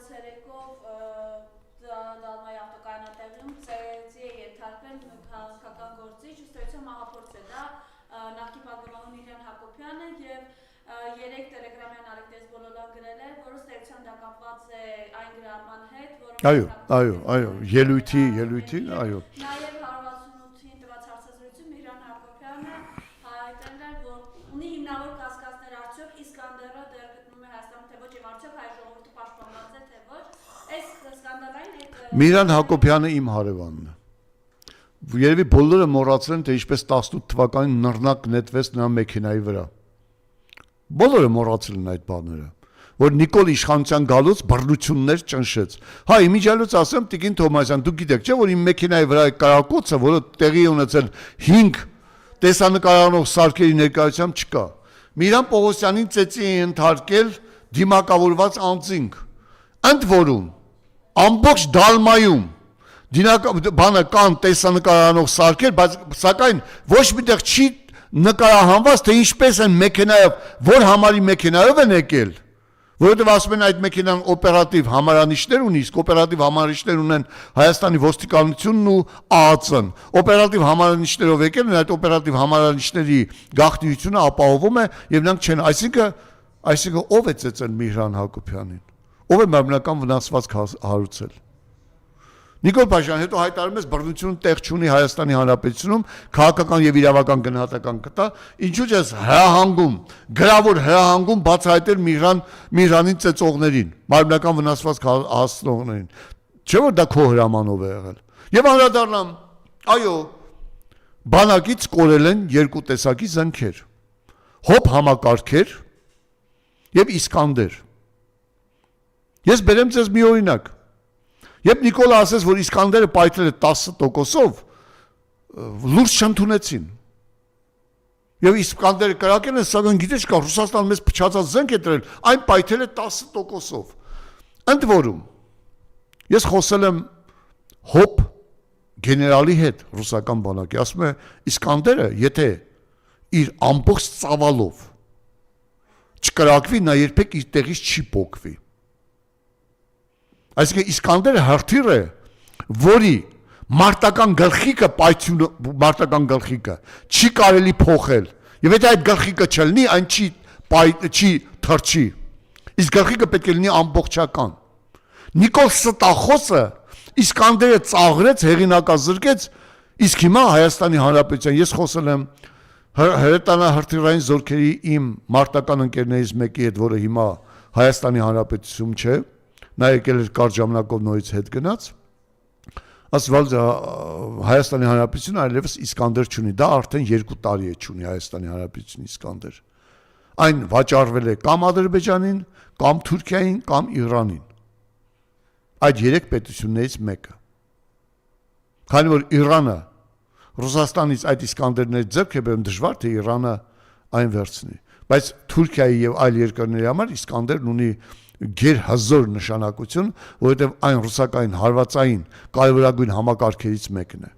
ցերեկով Դալմայի ավտոկայանատեղիում ծեծի է ենթարկվել քաղաքական գործիչ, ըստերության մահափորձ է դա նախկին պատգամավորն Միրան Հակոբյանը եւ 3 տելեգրամյան Ալեքսես Բոլոլան գրել է, որը ըստերության դա կապված է այն գրառման հետ, որը այո, ելույթի, այո։ Նաեւ 168-ին տված հարցազրույցում Միրան Հակոբյանը հայտնել էր, որ ունի հիմնավոր կասկածներ արդյոք Իսկանդերը դեռ գտնվում է Հայաստանում թե ոչ եւ արդյոք հայ ժողովուրդը պաշտպանված է թե ոչ։ Այս սկանդալային հետ Միրան Հակոբյանը իմ հարևանն է։ Երևի բոլորը մոռացել են, թե ինչպես 18 թվականին նռնակ նետվեց նրա մեքենայի վրա։ Բոլորը մոռացել են այդ բաները, որ Նիկոլ իշխանության գալուց բռնություններ ճնշեց։ Հա, իմիջիալուց ասեմ, Տիկին Թոմասյան, դուք գիտեք, չէ՞ որ իմ մեքենայի վրա կարակոծը, որը տեղի ունեցել 5 տեսանկարող սարքերի ներկայությամբ չկա։ Միրան Պողոսյանին ծեծի է ընթարկել դիմակավորված անձինք։ Ընդ որում, ամբողջ Դալմայում բանը կան տեսանկարող սարքեր, բայց սակայն ոչ միտեղ չի նկարահանված, թե ինչպես են մեքենայով, որ համարի մեքենայով են եկել, որովհետև ասում են այդ մեքենան օպերատիվ համարանիշներ ունի, իսկ օպերատիվ համարանիշներ ունեն Հայաստանի ոստիկանությունն ու ԱԱՑ-ն։ Օպերատիվ համարանիշներով եկել են, այդ օպերատիվ համարանիշների գաղտնիությունը ապահովում է եւ նրանք չեն, այսինքն ով է ծեծել Միրան Հակոբյանին, ով է մարմնական վնասվածք հարուցել։ Նիկոլ Փաշյան, հետո հայտարարում ես բռնությունը տեղ չունի Հայաստանի Հանրապետությունում, քաղաքական եւ իրավական գնահատական կտա, ինչու՞ ես հրահանգում, գրավոր հրահանգում բացահայտել Միրանին ծեծողներին, մարմնական վնասվածք հասցնողներին։ Չէ՞ որ դա քո հրամանով է եղել։ Եվ անդրադառնամ, այո, բանակից կորել են 2 տեսակի զենքեր։ Հոբ համակարգեր եւ Իսկանդեր։ Ես բերեմ ձեզ մի օրինակ։ Երբ Նիկոլը ասեց, որ Իսկանդերը պայթել է 10%-ով, լուրջ չընդունեցին։ Եվ Իսկանդերը կրակել են, սակայն գիտես կա, Ռուսաստանը մեզ փչացած զենք է տրել, այն պայթել է 10%-ով։ Ընդ որում, ես խոսել եմ Հոբ գեներալի հետ ռուսական բանակի, ասում է Իսկանդերը, եթե իր ամբողջ ծավալով չկրակվի, նա երբեք իր տեղից չի փոկվի։ Այսինքն Իսկանդերը հրթիռ է, որի մարտական գլխիկը մարտական գլխիկը չի կարելի փոխել։ Եվ եթե այդ գլխիկը չլինի, այն չի թռչի։ Իսկ գլխիկը պետք է լինի ամբողջական։ Նիկոլ Ստախոսը Իսկանդերը ծաղրեց, հեղինակազրկեց, իսկ հիմա Հայաստանի Հանրապետության ես խոսել եմ հրետանահրթիռային զորքերի իմ մարտական ընկերներից մեկի հետ, որը հիմա Հայաստանի Հանրապետությունում չէ, նա եկել էր կարճ ժամանակով նորից հետ գնաց, ասval Հայաստանի Հանրապետությունը այլևս Իսկանդեր չունի, դա արդեն 2 տարի է չունի Հայաստանի Հանրապետությունը Իսկանդեր։ Այն վաճառվել է կամ Ադրբեջանին, կամ Թուրքիային, կամ Իրանին։ Այդ 3 պետություններից մեկը։ Քանի որ Իրանը Ռուսաստանից այդ Իսկանդերների ձեռք է բերում, դժվար թե Իրանը այն վերցնի, բայց Թուրքիայի եւ այլ երկրների համար Իսկանդերն ունի գերհզոր նշանակություն, որովհետև այն ռուսական հարվածային կարևորագույն համակարգերից մեկն է։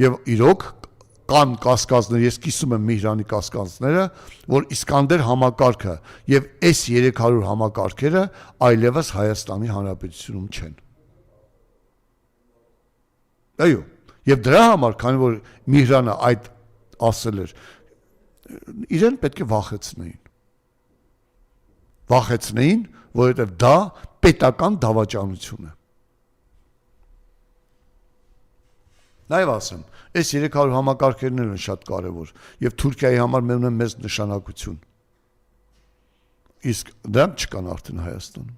Եվ իրոք կան կասկածներ, ես կիսում եմ Միրանի կասկածները, որ Իսկանդեր համակարգը եւ S300 համակարգերը այլևս Հայաստանի Հանրապետությունում չեն։ Այո, եւ դրա համար, քանի որ Միրանը այդ ասել էր, իրեն պետք է վախեցնեին, որովհետև դա պետական դավաճանություն է։ Նաև ասեմ, այս 300 համակարգերն են շատ կարևոր եւ Թուրքիայի համար ունեն մեծ նշանակություն։ Իսկ դրանք չկան արդեն Հայաստանում։